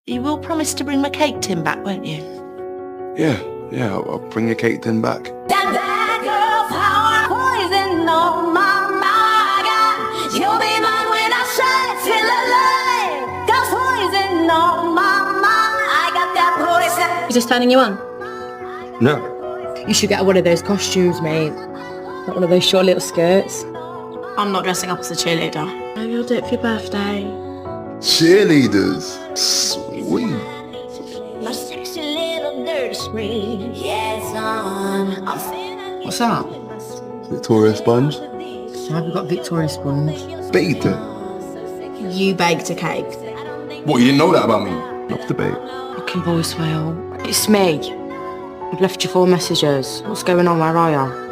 You will promise to bring my cake tin back, won't you? Yeah, I'll bring your cake tin back. That bad girl power poison on my mind. You'll be mine when I say till alive. Got poison on my mind. I got that poison. Is this turning you on? No. You should get one of those costumes, mate. Not one of those short little skirts. I'm not dressing up as a cheerleader. Maybe you'll do it for your birthday. Cheerleaders. Sweet. My sexy little dirty scream. Yes, I'm feeling. What's that? Victoria Sponge. Why have we got Victoria Sponge? Baked it. You baked a cake. What, you didn't know that about me? Love to bake. Fucking voicemail. It's me. I've left you 4 messages. What's going on? Where are you?